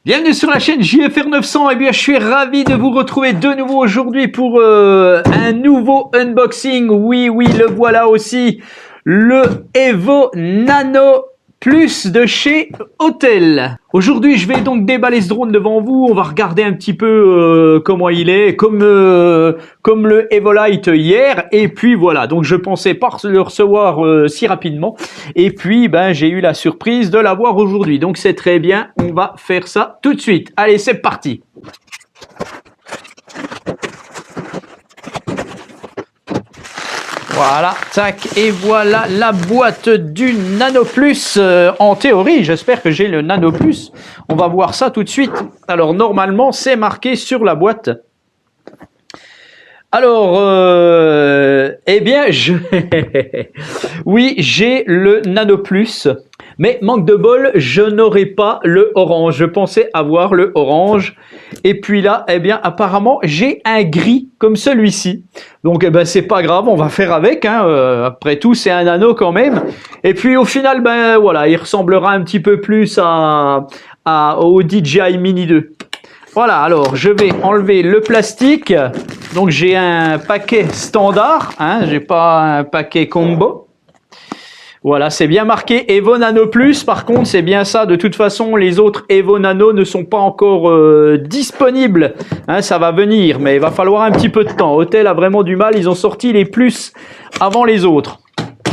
Bienvenue sur la chaîne JFR 900. Et bien, je suis ravi de vous retrouver de nouveau aujourd'hui pour un nouveau unboxing. Oui, le voilà aussi, le Evo Nano Plus de chez Autel. Aujourd'hui, je vais donc déballer ce drone devant vous. On va regarder un petit peu comment il est, comme le Evolite hier. Et puis voilà, donc je pensais pas le recevoir si rapidement. Et puis, ben, j'ai eu la surprise de l'avoir aujourd'hui. Donc c'est très bien, on va faire ça tout de suite. Allez, c'est parti. Voilà, tac, et voilà la boîte du Nano Plus. En théorie, j'espère que j'ai le Nano Plus. On va voir ça tout de suite. Alors, normalement, c'est marqué sur la boîte. Alors, eh bien, oui, j'ai le Nano Plus. Mais manque de bol, je n'aurai pas le orange. Je pensais avoir le orange. Et puis là, eh bien, apparemment, j'ai un gris comme celui-ci. Donc, eh ben, c'est pas grave, on va faire avec. Hein. Après tout, c'est un nano quand même. Et puis, au final, ben voilà, il ressemblera un petit peu plus au DJI Mini 2. Voilà, alors, je vais enlever le plastique. Donc, j'ai un paquet standard. Hein, j'ai pas un paquet combo. Voilà, c'est bien marqué Evo Nano Plus. Par contre, c'est bien ça. De toute façon, les autres Evo Nano ne sont pas encore disponibles. Hein, ça va venir, mais il va falloir un petit peu de temps. Autel a vraiment du mal. Ils ont sorti les plus avant les autres.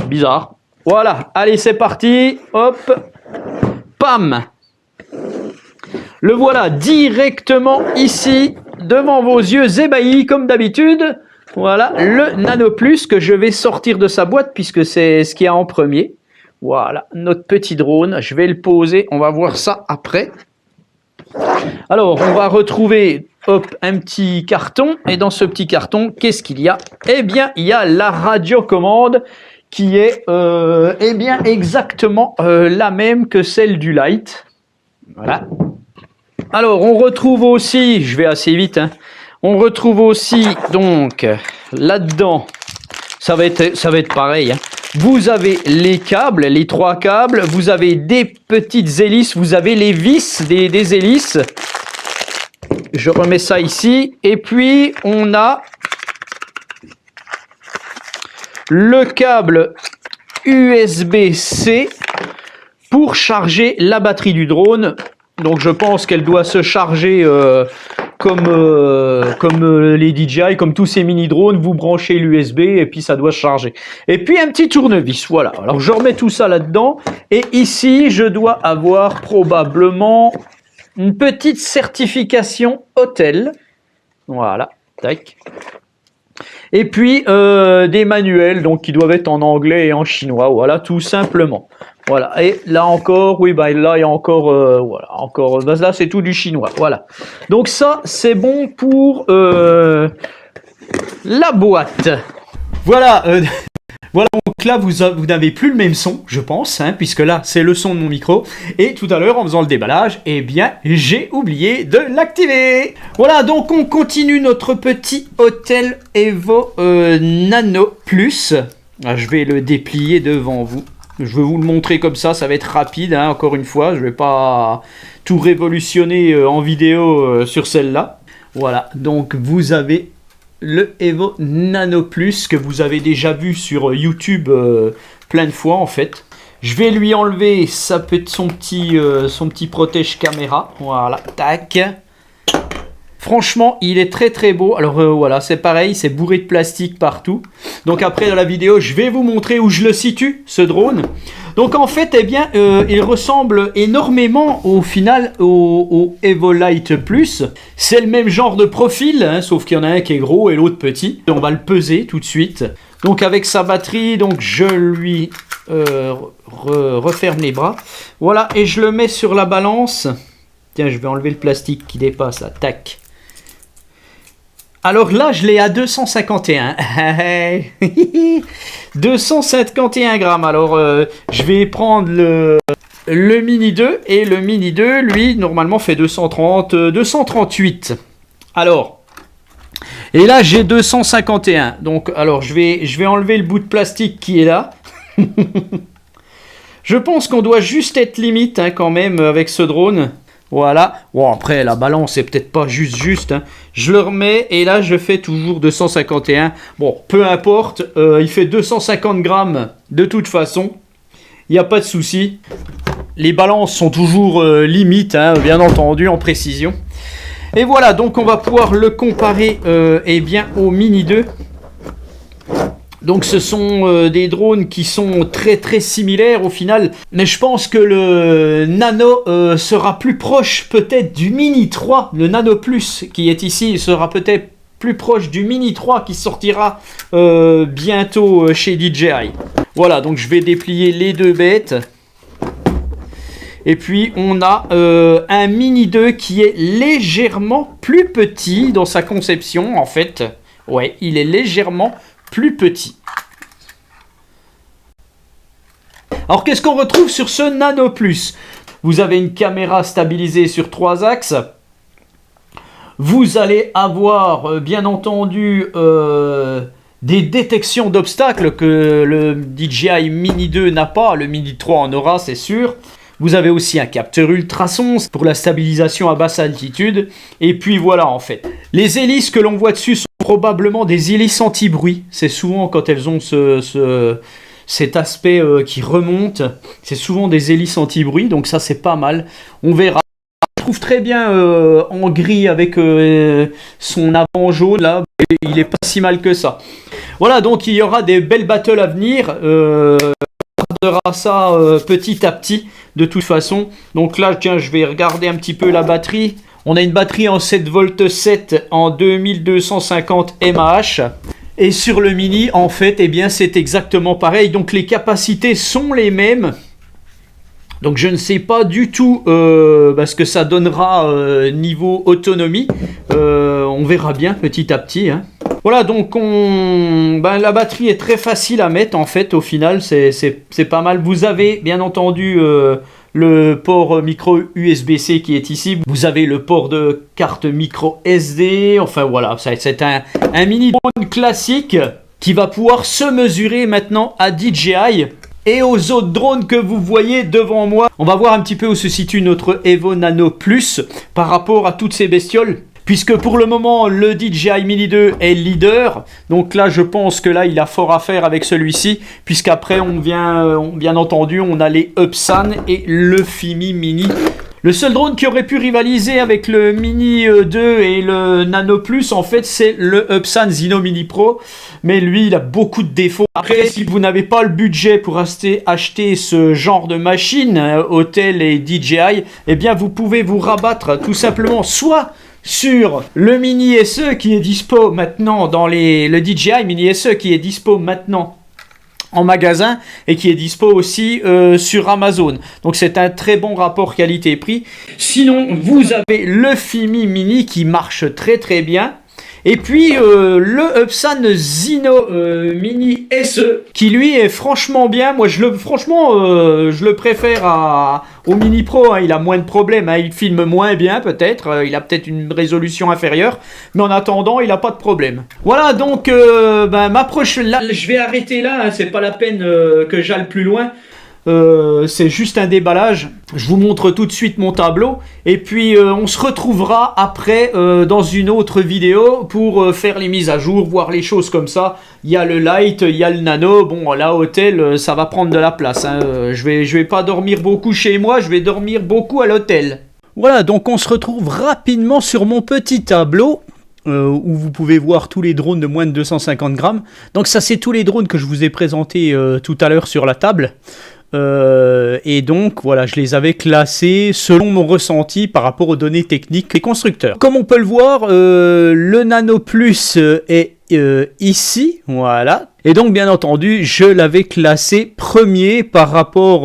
Bizarre. Voilà, allez, c'est parti. Hop. Pam. Le voilà directement ici, devant vos yeux ébahis, comme d'habitude. Voilà, le Nano Plus que je vais sortir de sa boîte puisque c'est ce qu'il y a en premier. Voilà, notre petit drone. Je vais le poser, on va voir ça après. Alors, on va retrouver un petit carton. Et dans ce petit carton, qu'est-ce qu'il y a? Eh bien, il y a la radiocommande qui est eh bien, exactement la même que celle du Lite. Voilà. Alors, on retrouve aussi, je vais assez vite, hein, on retrouve aussi, donc, là-dedans, ça va être pareil. Hein. Vous avez les câbles, les 3 câbles. Vous avez des petites hélices. Vous avez les vis des hélices. Je remets ça ici. Et puis, on a le câble USB-C pour charger la batterie du drone. Donc, je pense qu'elle doit se charger comme les DJI, comme tous ces mini-drones. Vous branchez l'USB et puis ça doit se charger. Et puis, un petit tournevis. Voilà. Alors, je remets tout ça là-dedans. Et ici, je dois avoir probablement une petite certification Autel. Voilà. Tac. Et puis, des manuels donc, qui doivent être en anglais et en chinois. Voilà, tout simplement. Voilà, et là encore, oui, bah là il y a encore, voilà, encore, là c'est tout du chinois, voilà. Donc ça, c'est bon pour la boîte. Voilà, voilà, donc là vous n'avez plus le même son, je pense, hein, puisque là c'est le son de mon micro. Et tout à l'heure, en faisant le déballage, eh bien, j'ai oublié de l'activer. Voilà, donc on continue notre petit Autel Evo Nano Plus. Ah, je vais le déplier devant vous. Je vais vous le montrer comme ça va être rapide, hein, encore une fois. Je ne vais pas tout révolutionner en vidéo sur celle-là. Voilà, donc vous avez le Evo Nano Plus que vous avez déjà vu sur YouTube plein de fois en fait. Je vais lui enlever son petit protège caméra. Voilà, tac. Franchement, il est très très beau. Alors voilà, c'est pareil, c'est bourré de plastique partout. Donc après dans la vidéo, je vais vous montrer où je le situe, ce drone. Donc en fait, eh bien, il ressemble énormément au final au Evolite Plus. C'est le même genre de profil, hein, sauf qu'il y en a un qui est gros et l'autre petit. On va le peser tout de suite. Donc avec sa batterie, donc je lui referme les bras. Voilà, et je le mets sur la balance. Tiens, je vais enlever le plastique qui dépasse là, tac. Alors là, je l'ai à 251. 251 grammes. Alors, je vais prendre le Mini 2. Et le Mini 2, lui, normalement, fait 238. Alors, et là, j'ai 251. Donc, alors, je vais enlever le bout de plastique qui est là. Je pense qu'on doit juste être limite, hein, quand même, avec ce drone. Voilà. Bon, après, la balance c'est peut-être pas juste. Hein. Je le remets et là, je fais toujours 251. Bon, peu importe. Il fait 250 grammes de toute façon. Il n'y a pas de souci. Les balances sont toujours limites, hein, bien entendu, en précision. Et voilà, donc on va pouvoir le comparer eh bien, au Mini 2. Donc ce sont des drones qui sont très similaires au final. Mais je pense que le Nano sera plus proche peut-être du Mini 3. Le Nano Plus qui est ici sera peut-être plus proche du Mini 3 qui sortira bientôt chez DJI. Voilà, donc je vais déplier les deux bêtes. Et puis on a un Mini 2 qui est légèrement plus petit dans sa conception en fait. Ouais, il est légèrement plus petit. Alors qu'est-ce qu'on retrouve sur ce Nano Plus? Vous avez une caméra stabilisée sur 3 axes. Vous allez avoir bien entendu des détections d'obstacles que le DJI Mini 2 n'a pas. Le Mini 3 en aura, c'est sûr. Vous avez aussi un capteur ultrason pour la stabilisation à basse altitude. Et puis voilà en fait. Les hélices que l'on voit dessus sont probablement des hélices anti-bruit. C'est souvent quand elles ont cet aspect qui remonte. C'est souvent des hélices anti-bruit. Donc ça c'est pas mal. On verra. Je trouve très bien en gris avec son avant jaune là. Il est pas si mal que ça. Voilà, donc il y aura des belles battles à venir. On regardera ça petit à petit de toute façon. Donc là, tiens, je vais regarder un petit peu la batterie. On a une batterie en 7V7 en 2250 mAh. Et sur le Mini, en fait, eh bien, c'est exactement pareil. Donc les capacités sont les mêmes. Donc je ne sais pas du tout ce que ça donnera niveau autonomie. On verra bien petit à petit. Hein. Voilà, donc la batterie est très facile à mettre en fait. Au final, c'est pas mal. Vous avez bien entendu le port micro USB-C qui est ici. Vous avez le port de carte micro SD. Enfin voilà, c'est un mini drone classique qui va pouvoir se mesurer maintenant à DJI. Et aux autres drones que vous voyez devant moi. On va voir un petit peu où se situe notre Evo Nano Plus par rapport à toutes ces bestioles. Puisque pour le moment, le DJI Mini 2 est leader. Donc là, je pense que là, il a fort à faire avec celui-ci. Puisqu'après, bien entendu, on a les Upsan et le Fimi Mini. Le seul drone qui aurait pu rivaliser avec le Mini 2 et le Nano Plus, en fait, c'est le Upsan Zino Mini Pro. Mais lui, il a beaucoup de défauts. Après, si vous n'avez pas le budget pour acheter ce genre de machine, Autel et DJI, eh bien, vous pouvez vous rabattre tout simplement soit sur le Mini SE qui est dispo maintenant dans le DJI Mini SE qui est dispo maintenant en magasin et qui est dispo aussi sur Amazon. Donc c'est un très bon rapport qualité-prix. Sinon, vous avez le Fimi Mini qui marche très bien. Et puis le Upsan Zino Mini SE qui lui est franchement bien. Moi je le préfère au Mini Pro. Hein. Il a moins de problèmes. Hein. Il filme moins bien peut-être. Il a peut-être une résolution inférieure. Mais en attendant, il n'a pas de problème. Voilà donc ma prochaine. Là, je vais arrêter là. Hein. C'est pas la peine que j'aille plus loin. C'est juste un déballage. Je vous montre tout de suite mon tableau et puis on se retrouvera après dans une autre vidéo pour faire les mises à jour, voir les choses comme ça. Il y a le light, il y a le nano. Bon là hôtel ça va prendre de la place. Hein. Je vais pas dormir beaucoup chez moi, je vais dormir beaucoup à l'hôtel. Voilà, donc on se retrouve rapidement sur mon petit tableau. Où vous pouvez voir tous les drones de moins de 250 grammes. Donc ça c'est tous les drones que je vous ai présentés tout à l'heure sur la table. Et donc voilà, je les avais classés selon mon ressenti par rapport aux données techniques des constructeurs. Comme on peut le voir, le Nano Plus est ici, voilà. Et donc bien entendu, je l'avais classé premier par rapport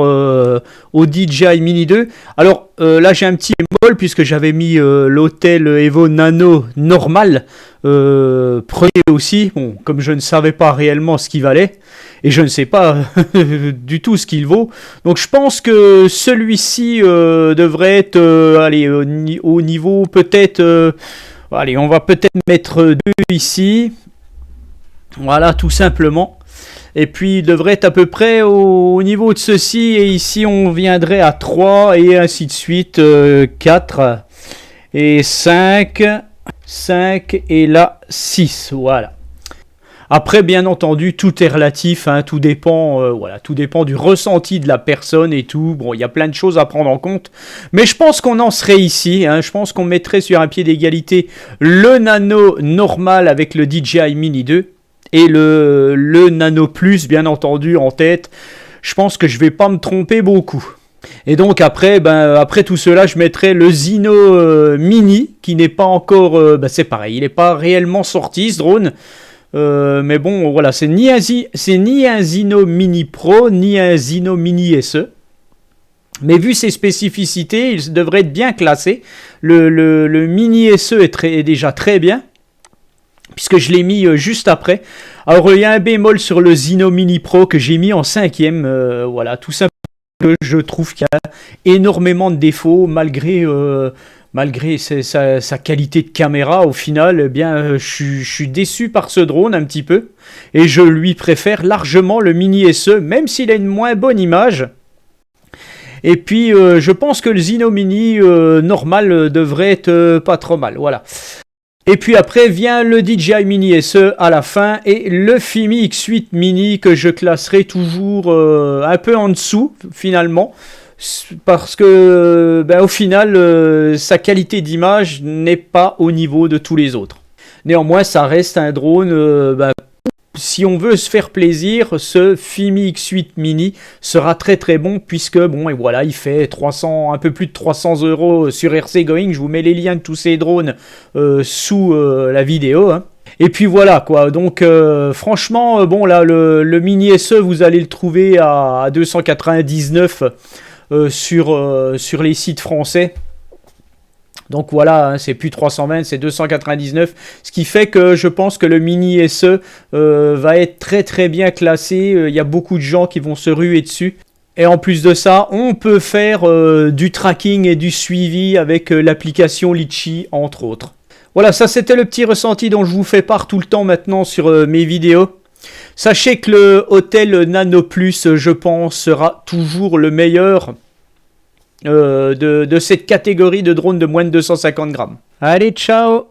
au DJI Mini 2. Alors là j'ai un petit bémol puisque j'avais mis l'Autel Evo Nano normal premier aussi. Bon, comme je ne savais pas réellement ce qu'il valait et je ne sais pas du tout ce qu'il vaut. Donc je pense que celui-ci devrait être au niveau peut-être... allez, on va peut-être mettre 2 ici. Voilà, tout simplement. Et puis il devrait être à peu près au niveau de ceci. Et ici on viendrait à 3 et ainsi de suite. 4 et 5 et là 6. Voilà. Après, bien entendu, tout est relatif, hein, tout dépend, voilà, tout dépend du ressenti de la personne et tout. Bon, il y a plein de choses à prendre en compte, mais je pense qu'on en serait ici. Hein, je pense qu'on mettrait sur un pied d'égalité le Nano normal avec le DJI Mini 2 et le Nano Plus, bien entendu, en tête. Je pense que je vais pas me tromper beaucoup. Et donc après, après tout cela, je mettrai le Zino Mini qui n'est pas encore, c'est pareil, il n'est pas réellement sorti ce drone. Mais bon, voilà, c'est ni un Zino Mini Pro, ni un Zino Mini SE. Mais vu ses spécificités, il devrait être bien classé. Le Mini SE est déjà très bien, puisque je l'ai mis juste après. Alors, il y a un bémol sur le Zino Mini Pro que j'ai mis en 5e. Voilà, tout simplement que je trouve qu'il y a énormément de défauts, malgré sa qualité de caméra. Au final, eh bien, je suis déçu par ce drone un petit peu. Et je lui préfère largement le Mini SE, même s'il a une moins bonne image. Et puis, je pense que le Zino Mini normal devrait être pas trop mal. Voilà. Et puis après vient le DJI Mini SE à la fin et le Fimi X8 Mini que je classerai toujours un peu en dessous finalement. Parce que au final, sa qualité d'image n'est pas au niveau de tous les autres. Néanmoins, ça reste un drone. Si on veut se faire plaisir, ce Fimi X8 Mini sera très très bon puisque bon et voilà, il fait un peu plus de 300 € sur RC Going. Je vous mets les liens de tous ces drones sous la vidéo. Hein. Et puis voilà quoi, donc franchement, bon là, le Mini SE, vous allez le trouver à 299 sur les sites français. Donc voilà, hein, c'est plus 320, c'est 299. Ce qui fait que je pense que le Mini SE va être très très bien classé. Il y a beaucoup de gens qui vont se ruer dessus. Et en plus de ça, on peut faire du tracking et du suivi avec l'application Litchi, entre autres. Voilà, ça c'était le petit ressenti dont je vous fais part tout le temps maintenant sur mes vidéos. Sachez que le Hôtel Nano Plus, je pense, sera toujours le meilleur de cette catégorie de drones de moins de 250 grammes. Allez, ciao!